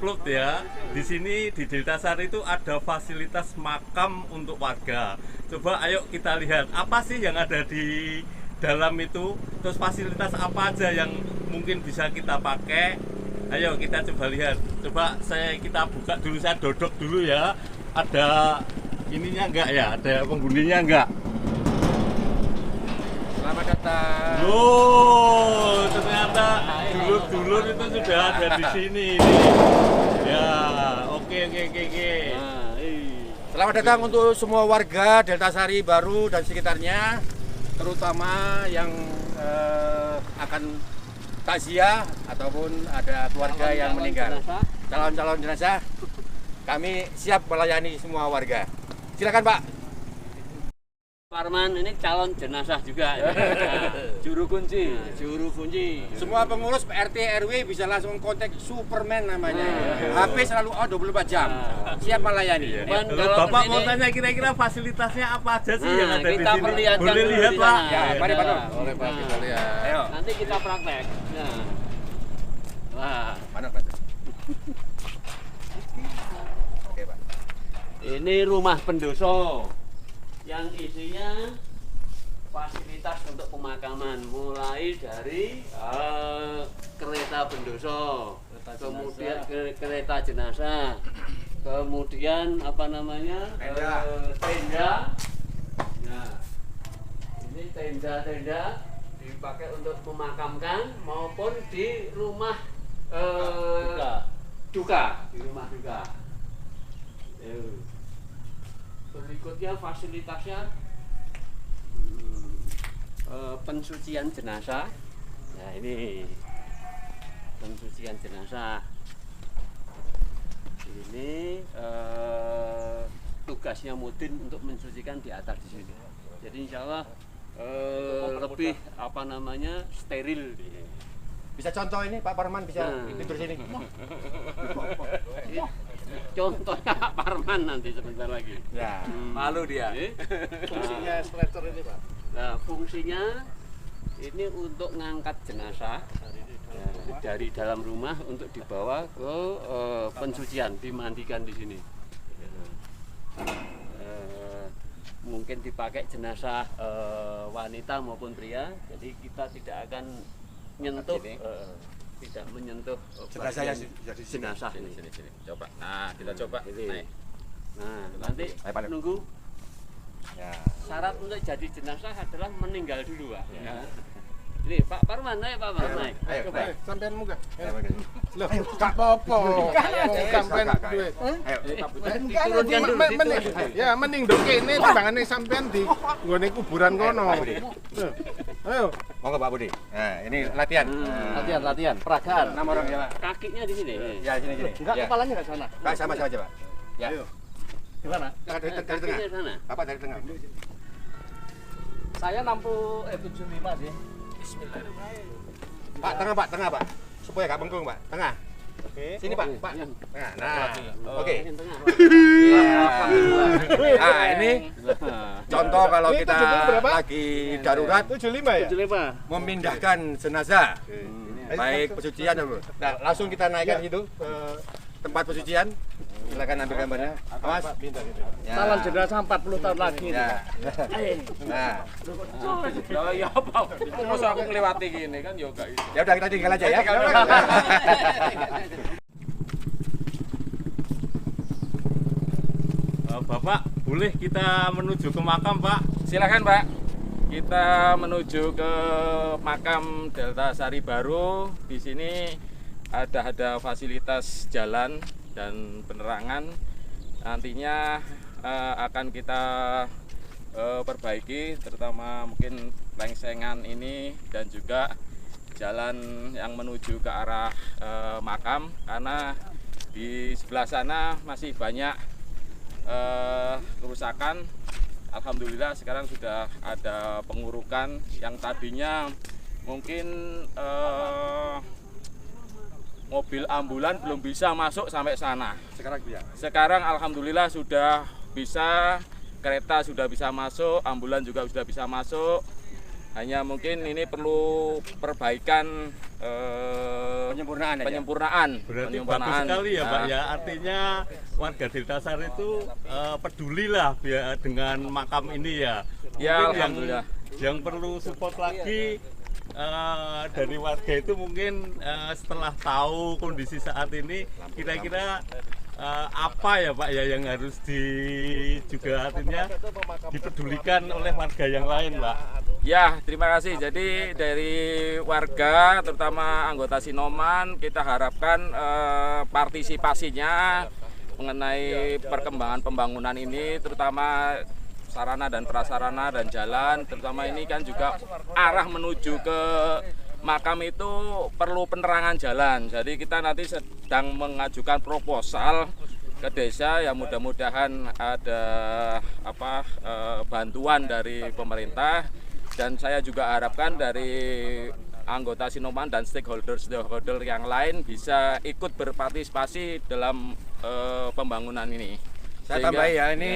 upload ya. Di sini di Deltasari itu ada fasilitas makam untuk warga. Coba ayo kita lihat apa sih yang ada di dalam itu, terus fasilitas apa aja yang mungkin bisa kita pakai. Ayo kita coba lihat. Coba kita buka dulu, saya dodok dulu ya. Ada ininya enggak ya? Ada penghuninya enggak? Selamat datang. Oh, ternyata dulur-dulur itu sudah ada di sini. Ya, oke. Nah, selamat datang untuk semua warga Deltasari Baru dan sekitarnya, terutama yang akan takziah ataupun ada keluarga yang meninggal. Calon-calon jenazah, kami siap melayani semua warga. Silakan Pak. Parman ini calon jenazah juga. Juru kunci. Semua pengurus RT RW bisa langsung kontak Superman namanya. HP selalu on 24 jam. Siap melayani. Kalau Bapak mau tanya kira-kira fasilitasnya apa aja sih yang ada di kita sini? perlihatkan Boleh dulu lihat di Pak? sana. Ya, mari Pak. Boleh Pak, kita lihat. Ayo. Nanti kita praktek. Nah. Wah, Mana Pak? Oke Pak. ini rumah pendoso yang isinya fasilitas untuk pemakaman, mulai dari kereta pendoso, kemudian kereta jenazah, kemudian apa namanya tenda. Nah, ini tenda dipakai untuk memakamkan maupun di rumah duka. Berikutnya fasilitasnya pensucian jenazah. Nah ini pensucian jenazah. Ini tugasnya Mudin untuk mensucikan di atas di sini. Jadi insya Allah lebih apa namanya steril. Bisa contoh ini Pak Parman bisa tidur sini. Contohnya Parman nanti sebentar lagi. Ya. Malu dia. Fungsinya stretcher ini Pak. Nah, fungsinya ini untuk ngangkat jenazah dari dalam rumah untuk dibawa ke pensucian, dimandikan di sini. Mungkin dipakai jenazah wanita maupun pria, jadi kita tidak akan menyentuh, tidak menyentuh Jenazah yang sudah di sini. jenazah ini. Sini. Coba. Nah, kita coba. Ini. Naik. Nah, nanti Ayo, Pak. nunggu. Ya. Syarat untuk jadi jenazah adalah meninggal dulu, Pak. Ya. Ini Pak Parman, naik Pak Parman, naik. Ayo, Coba. Sampean munggah. Ayo, Pak. Loh, gak apa-apa. Sampean duwe. Ayo. Diturunkan dulu, Mending ya mending ndok kene timbangane sampean di nggone kuburan kono. Ayo. Monggo Pak Budi. Nah, ini latihan. Latihan, peragaan. 6 orang ya, Pak. Kakinya di sini. Ya, sini. Enggak, Ya. kepalanya enggak sana. Pak, sama aja, Pak. Ya. Ayo. Di mana? Dari tengah. Kakinya sana. Bapak dari tengah. Saya 75 sih. Pak, tengah, Pak. Supaya gak bengkung, Pak. Tengah. Sini, Pak. Tengah. Nah. Oke. Yang tengah. Nah, ini contoh kalau Ini kita 75 berapa? lagi darurat 75 ya? 75. memindahkan jenazah. Baik pensucian dan nah, langsung kita naikkan gitu ke tempat pensucian. Silakan ambil gambarnya. Awas. Ya. Calon jenazah 40 tahun lagi. Ya. Nah, Ya apa? Masa aku ngelewati gini kan ya gak iso. ya udah kita tinggal aja ya. Bapak, boleh kita menuju ke makam Pak? Silakan Pak. Kita menuju ke makam Deltasari Baru. Di sini ada fasilitas jalan dan penerangan. Nantinya akan kita perbaiki, terutama mungkin lengsengan ini dan juga jalan yang menuju ke arah makam, karena di sebelah sana masih banyak kerusakan. Alhamdulillah sekarang sudah ada pengurukan yang tadinya mungkin mobil ambulan belum bisa masuk sampai sana. Sekarang alhamdulillah sudah bisa, kereta sudah bisa masuk, ambulan juga sudah bisa masuk. Hanya mungkin ini perlu perbaikan Penyempurnaan aja. penyempurnaan. Berarti bagus Penyempurnaan. sekali ya Pak Nah, ya. Artinya warga Deltasari itu peduli lah dengan makam ini ya. Ya, Mungkin alhamdulillah. yang perlu support lagi dari warga itu mungkin setelah tahu kondisi saat ini kira-kira apa ya Pak ya yang harus juga artinya dipedulikan oleh warga yang lain Pak. Ya, terima kasih. Jadi dari warga, terutama anggota Sinoman, kita harapkan partisipasinya mengenai perkembangan pembangunan ini, terutama sarana dan prasarana dan jalan, terutama ini kan juga arah menuju ke makam itu perlu penerangan jalan. Jadi kita nanti sedang mengajukan proposal ke desa, ya mudah-mudahan ada bantuan dari pemerintah, dan saya juga harapkan dari anggota Sinoman dan stakeholder yang lain bisa ikut berpartisipasi dalam pembangunan ini. Saya tambahin ya, ini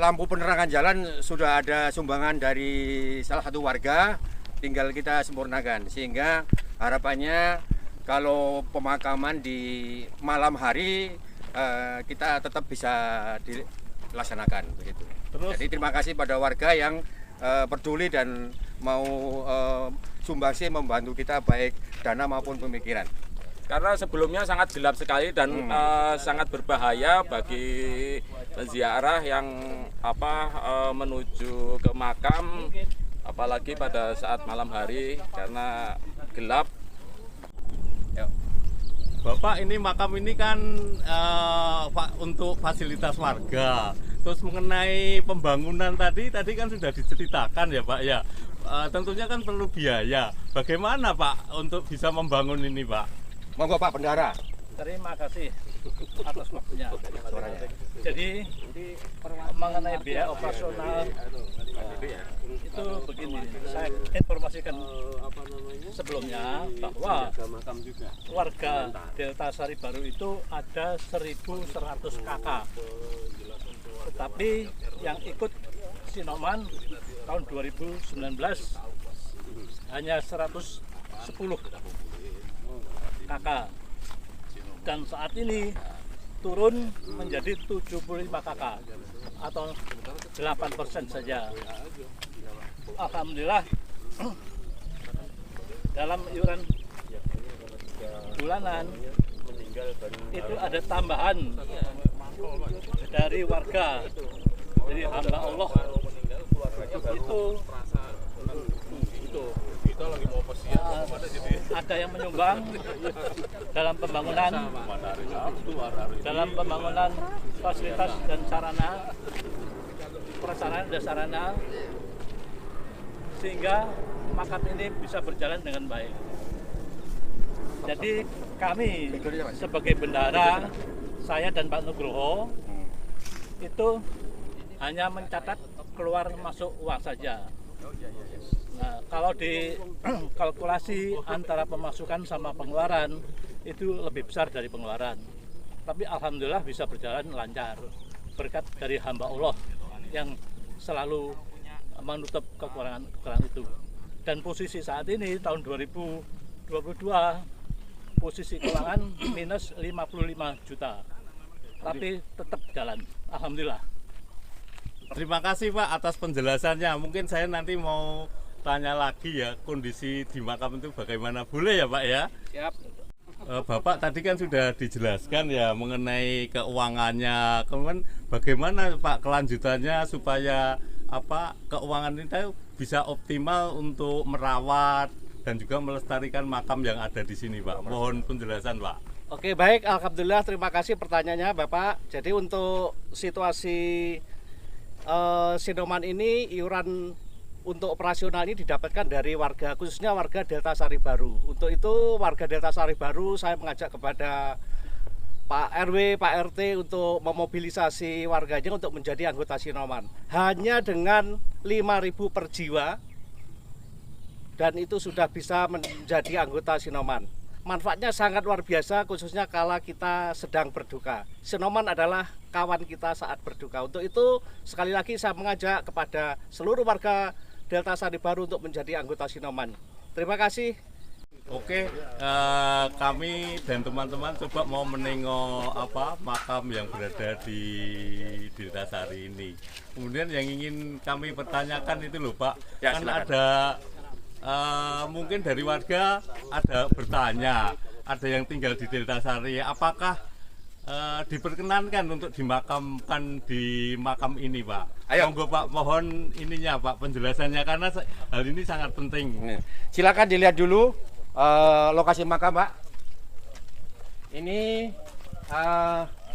lampu penerangan jalan sudah ada sumbangan dari salah satu warga, tinggal kita sempurnakan, sehingga harapannya kalau pemakaman di malam hari kita tetap bisa dilaksanakan begitu. Jadi terima kasih pada warga yang peduli dan mau sumbangsi membantu kita baik dana maupun pemikiran. Karena sebelumnya sangat gelap sekali dan sangat berbahaya bagi penziarah yang menuju ke makam, apalagi pada saat malam hari karena gelap. Bapak, ini makam ini kan untuk fasilitas warga. Terus mengenai pembangunan tadi kan sudah diceritakan ya Pak ya. Tentunya kan perlu biaya. Bagaimana Pak untuk bisa membangun ini Pak? Monggo Pak Bendara. Terima kasih atas waktunya. Jadi mengenai biaya operasional itu begini, saya informasikan sebelumnya bahwa warga Deltasari Baru itu ada 1.100 KK, tetapi yang ikut Sinoman tahun 2019 hanya 110 KK, dan saat ini turun menjadi 75 KK atau 8% saja. Alhamdulillah dalam iuran bulanan itu ada tambahan dari warga, dari hamba Allah itu ada yang menyumbang dalam pembangunan fasilitas dan prasarana dan sarana, sehingga makam ini bisa berjalan dengan baik. Jadi kami sebagai bendara, saya dan Pak Nugroho itu hanya mencatat keluar masuk uang saja. Nah, kalau dikalkulasi antara pemasukan sama pengeluaran itu lebih besar dari pengeluaran. Tapi alhamdulillah bisa berjalan lancar berkat dari hamba Allah yang selalu menutup kekurangan itu. Dan posisi saat ini tahun 2022 posisi keuangan minus 55 juta. Tapi tetap jalan. Alhamdulillah. Terima kasih Pak atas penjelasannya. Mungkin saya nanti mau tanya lagi ya, kondisi di makam itu bagaimana, boleh ya Pak ya? Siap. Bapak tadi kan sudah dijelaskan ya mengenai keuangannya. Kemudian bagaimana Pak kelanjutannya supaya keuangan ini bisa optimal untuk merawat dan juga melestarikan makam yang ada di sini Pak. Mohon penjelasan Pak. Oke, baik, alhamdulillah, terima kasih pertanyaannya Bapak. Jadi untuk situasi Sinoman ini, iuran untuk operasional ini didapatkan dari warga, khususnya warga Deltasari Baru. Untuk itu warga Deltasari Baru saya mengajak kepada Pak RW, Pak RT untuk memobilisasi warganya untuk menjadi anggota Sinoman. Hanya dengan 5.000 per jiwa, dan itu sudah bisa menjadi anggota Sinoman. Manfaatnya sangat luar biasa, khususnya kala kita sedang berduka. Sinoman adalah kawan kita saat berduka. Untuk itu sekali lagi saya mengajak kepada seluruh warga Deltasari Baru untuk menjadi anggota Sinoman. Terima kasih. Oke, kami dan teman-teman coba mau menengok makam yang berada di Deltasari ini. Kemudian yang ingin kami pertanyakan itu loh Pak, Ya, kan silakan. ada mungkin dari warga ada bertanya, ada yang tinggal di Deltasari, apakah diperkenankan untuk dimakamkan di makam ini Pak? Ayo. Monggo Pak, mohon ininya Pak penjelasannya karena hal ini sangat penting. Nih, silakan dilihat dulu lokasi makam Pak. Ini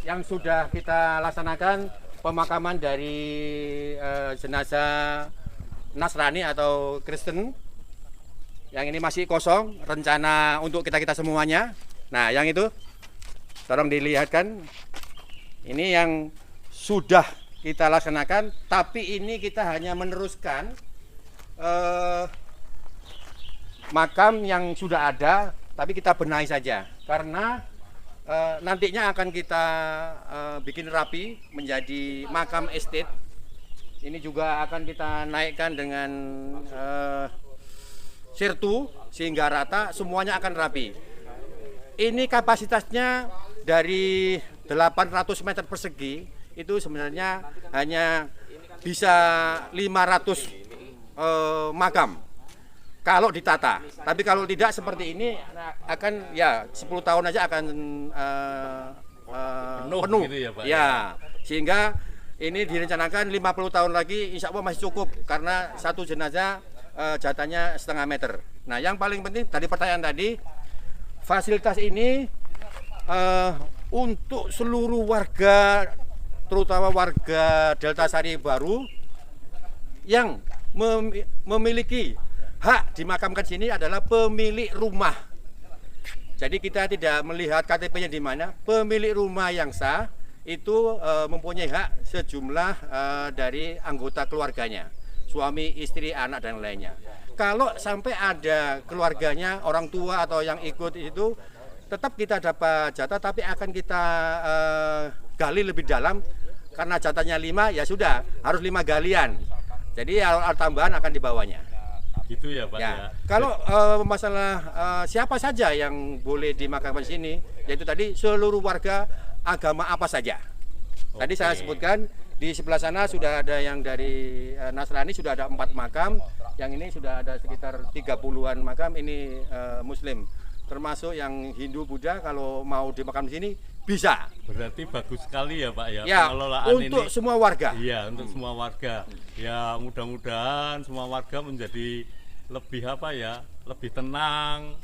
yang sudah kita laksanakan pemakaman dari jenazah Nasrani atau Kristen. Yang ini masih kosong, rencana untuk kita semuanya. Nah, yang itu tolong dilihatkan. Ini yang sudah kita laksanakan, tapi ini kita hanya meneruskan makam yang sudah ada, tapi kita benahi saja karena nantinya akan kita bikin rapi menjadi makam estate. Ini juga akan kita naikkan dengan sirtu sehingga rata, semuanya akan rapi. Ini kapasitasnya dari 800 meter persegi itu sebenarnya hanya bisa 500 makam kalau ditata. Tapi kalau tidak seperti ini akan ya 10 tahun aja akan penuh gitu ya, Pak, ya. Sehingga ini direncanakan 50 tahun lagi insya Allah masih cukup karena satu jenazah jatahnya setengah meter. Nah, yang paling penting tadi pertanyaan tadi, fasilitas ini untuk seluruh warga, terutama warga Deltasari Baru yang memiliki hak dimakamkan sini adalah pemilik rumah. Jadi kita tidak melihat KTP-nya di mana, pemilik rumah yang sah itu mempunyai hak sejumlah dari anggota keluarganya, suami, istri, anak dan lainnya. Kalau sampai ada keluarganya, orang tua atau yang ikut itu, tetap kita dapat jatah, tapi akan kita gali lebih dalam karena jatahnya 5 ya sudah harus 5 galian. Jadi tambahan akan dibawanya. Gitu ya Pak ya. Kalau masalah siapa saja yang boleh dimakamkan di sini, yaitu tadi seluruh warga agama apa saja. Tadi saya sebutkan di sebelah sana sudah ada yang dari Nasrani, sudah ada 4 makam, yang ini sudah ada sekitar 30-an makam ini Muslim. Termasuk yang Hindu, Buddha kalau mau dimakam di sini bisa. Berarti bagus sekali ya Pak ya, Ya, pengelolaan untuk ini. semua warga. Iya, untuk semua warga. Ya, mudah-mudahan semua warga menjadi lebih lebih tenang.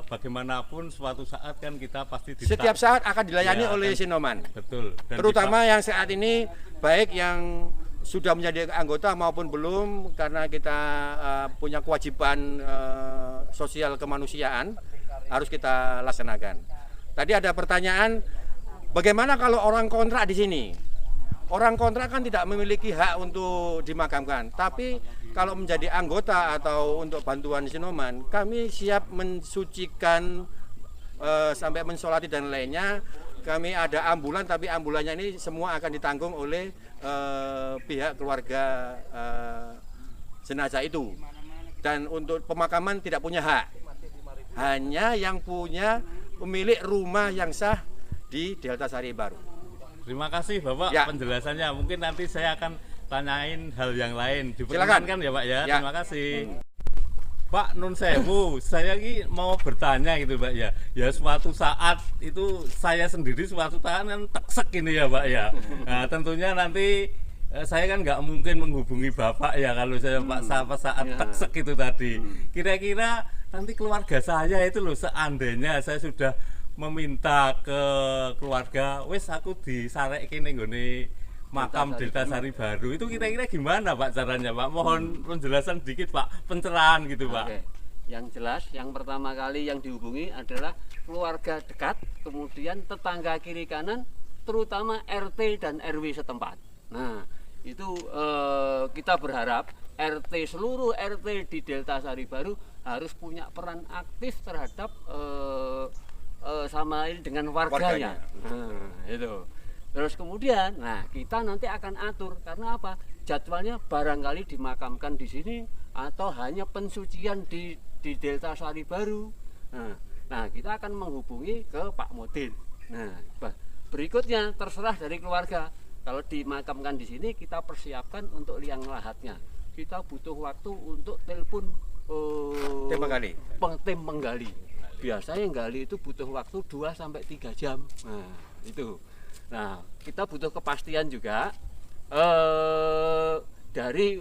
Bagaimanapun suatu saat kan kita pasti Setiap saat akan dilayani Ya, oleh kan. Sinoman. Betul. Dan Terutama yang saat ini baik yang sudah menjadi anggota maupun belum, karena kita punya kewajiban sosial kemanusiaan harus kita laksanakan. Tadi ada pertanyaan, bagaimana kalau orang kontrak di sini? Orang kontrak kan tidak memiliki hak untuk dimakamkan, tapi kalau menjadi anggota atau untuk bantuan Sinoman, kami siap mensucikan sampai mensolati dan lainnya. Kami ada ambulan, tapi ambulannya ini semua akan ditanggung oleh pihak keluarga jenazah itu. Dan untuk pemakaman tidak punya hak, hanya yang punya pemilik rumah yang sah di Deltasari Baru. terima kasih Bapak Ya. penjelasannya. Mungkin nanti saya akan tanyain hal yang lain. Silakan. Diperkenankan ya Pak ya. Ya. Terima kasih. Pak Nun Sewu, saya ini mau bertanya gitu Pak ya. Ya suatu saat itu saya sendiri suatu saat kan teksek ini ya Pak ya. Nah tentunya nanti saya kan nggak mungkin menghubungi Bapak ya kalau saya Pak saat teksek itu tadi. Kira-kira nanti keluarga saya itu loh, seandainya saya sudah meminta ke keluarga, wes aku disarekke ning nggone makam Deltasari Baru, itu kira-kira gimana Pak caranya Pak? Mohon penjelasan dikit Pak, pencerahan gitu Pak. Oke. Yang jelas, yang pertama kali yang dihubungi adalah keluarga dekat, kemudian tetangga kiri kanan, terutama RT dan RW setempat. Nah, itu kita berharap seluruh RT di Deltasari Baru harus punya peran aktif terhadap sama dengan warganya. Nah, itu. Terus kemudian, nah kita nanti akan atur karena apa? Jadwalnya barangkali dimakamkan di sini atau hanya pensucian di Delta Sari Baru. Nah, kita akan menghubungi ke Pak Mudin. Nah, berikutnya terserah dari keluarga. Kalau dimakamkan di sini, kita persiapkan untuk liang lahatnya. Kita butuh waktu untuk telepon tim menggali. Biasanya gali itu butuh waktu 2 sampai 3 jam. Nah, itu. Nah, kita butuh kepastian juga dari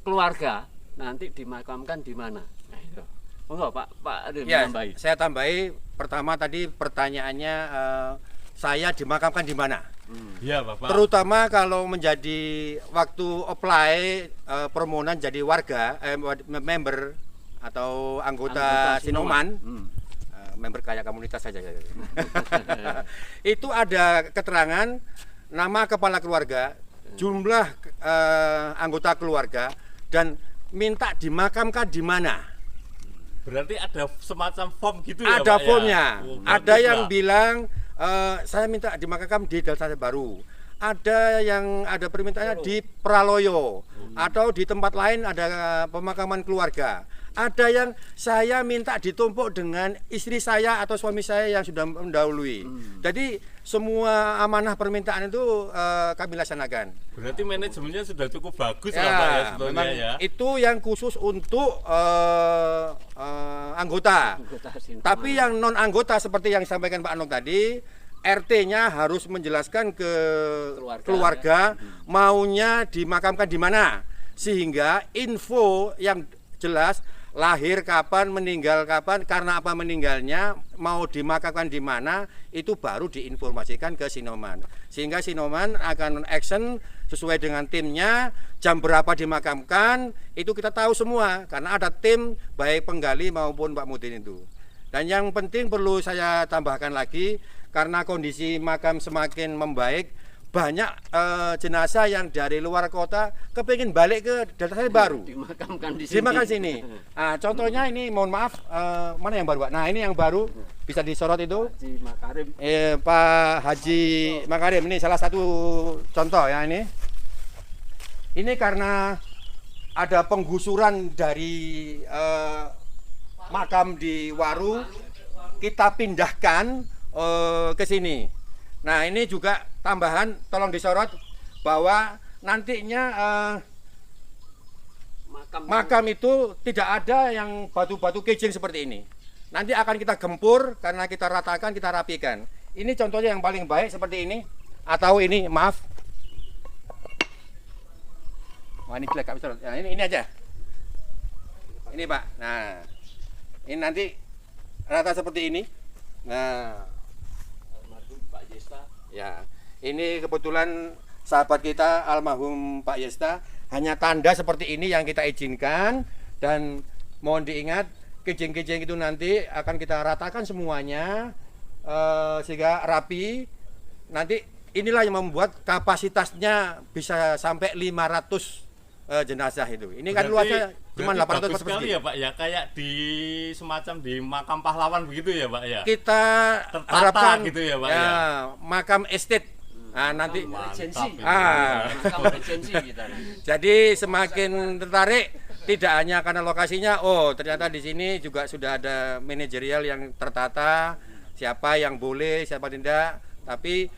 keluarga nanti dimakamkan di mana. Nah, itu. Enggak, Pak ada Ya, menambahi. saya tambahi pertama tadi pertanyaannya saya dimakamkan di mana? Iya, Bapak. Terutama kalau menjadi waktu apply permohonan jadi warga member atau anggota Sinoman. Member kayak komunitas saja. Itu ada keterangan nama kepala keluarga, jumlah anggota keluarga, dan minta dimakamkan di mana. Berarti ada semacam form gitu ya, Ada Pak, formnya. ya? Oh, Ada bagus, yang Pak. bilang saya minta dimakamkan di Delta Sari Baru. Ada yang ada permintaannya di Praloyo atau di tempat lain ada pemakaman keluarga. Ada yang saya minta ditumpuk dengan istri saya atau suami saya yang sudah mendahului. Jadi semua amanah permintaan itu kami laksanakan. Berarti manajemennya sudah cukup bagus Ya, lah, Pak, ya, sebetulnya memang ya. itu yang khusus untuk anggota. Sinoman. Tapi yang non anggota seperti yang disampaikan Pak Anok tadi, RT-nya harus menjelaskan ke keluarga maunya dimakamkan di mana, sehingga info yang jelas lahir kapan, meninggal kapan, karena apa meninggalnya, mau dimakamkan di mana, itu baru diinformasikan ke Sinoman. Sehingga Sinoman akan action sesuai dengan timnya, jam berapa dimakamkan, itu kita tahu semua karena ada tim baik penggali maupun Pak Mudin itu. Dan yang penting perlu saya tambahkan lagi, karena kondisi makam semakin membaik, banyak jenazah yang dari luar kota kepingin balik ke Delta Sari Baru. Dimakamkan di sini. Dimakamkan sini. Nah, contohnya ini, mohon maaf, mana yang baru, Pak? Nah, ini yang baru bisa disorot itu. Haji Makarim. Pak Haji Makarim, ini salah satu contoh ya ini. Ini karena ada penggusuran dari makam di Waru, kita pindahkan ke sini. Nah, ini juga tambahan, tolong disorot bahwa nantinya makam itu tidak ada yang batu-batu kejing seperti ini. Nanti akan kita gempur karena kita ratakan, kita rapikan. Ini contohnya yang paling baik seperti ini, atau ini, maaf. Wah, ini jelek, sorot. Nah, ini aja. Ini, Pak. Nah, ini nanti rata seperti ini. Nah, Pak Yesta. ya, ini kebetulan sahabat kita almarhum Pak Yesta, hanya tanda seperti ini yang kita izinkan, dan mohon diingat kejing-kejing itu nanti akan kita ratakan semuanya sehingga rapi. Nanti inilah yang membuat kapasitasnya bisa sampai 500 jenazah itu. Ini kan luasnya cuma 800 bagus persegi. sekali ya, Pak, ya, kayak di semacam di makam pahlawan begitu ya, Pak, ya. Kita Tertata harapkan gitu ya, Pak, ya, ya. makam estate. Nah, nanti Regensi. Ah. Makam regensi kita. jadi semakin tertarik, tidak hanya karena lokasinya, oh ternyata di sini juga sudah ada manajerial yang tertata, siapa yang boleh, siapa tidak. Tapi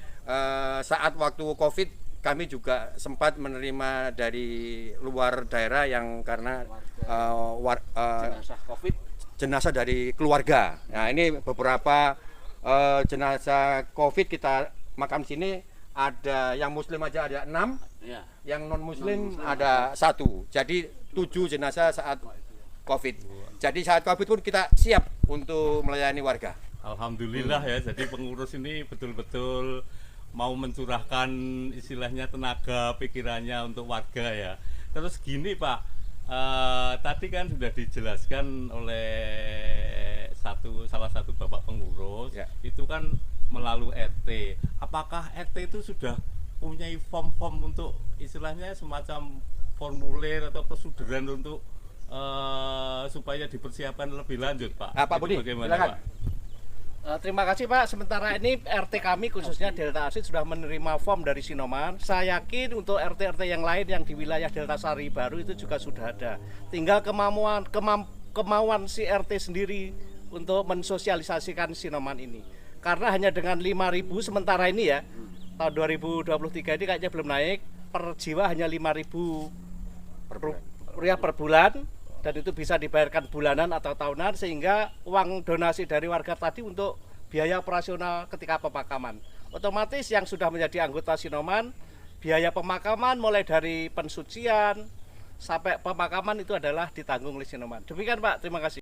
saat waktu Covid kami juga sempat menerima dari luar daerah yang karena Jenazah Covid. jenazah dari keluarga. Nah, ini beberapa jenazah Covid kita makam sini. Ada yang muslim aja ada 6, Ya. yang non muslim ada 1. Jadi 7 jenazah saat Covid. Jadi saat Covid pun kita siap untuk melayani warga. Alhamdulillah ya, jadi pengurus ini betul-betul mau mencurahkan istilahnya tenaga pikirannya untuk warga ya. Terus gini, Pak, tadi kan sudah dijelaskan oleh salah satu bapak pengurus, Ya. itu kan melalui RT. Apakah RT itu sudah punya form-form untuk istilahnya semacam formulir atau proseduran untuk supaya dipersiapkan lebih lanjut, Pak? Pak Itu Budi, bagaimana, silakan. Pak? Terima kasih Pak. Sementara ini RT kami khususnya Delta Asid sudah menerima form dari Sinoman. Saya yakin untuk RT-RT yang lain yang di wilayah Delta Sari Baru itu juga sudah ada. Tinggal kemauan si RT sendiri untuk mensosialisasikan Sinoman ini. Karena hanya dengan 5.000 sementara ini ya, tahun 2023 ini kayaknya belum naik, per jiwa hanya 5.000 rupiah per bulan. Dan itu bisa dibayarkan bulanan atau tahunan, sehingga uang donasi dari warga tadi untuk biaya operasional ketika pemakaman. Otomatis yang sudah menjadi anggota Sinoman, biaya pemakaman mulai dari pensucian sampai pemakaman itu adalah ditanggung oleh Sinoman. Demikian Pak, terima kasih.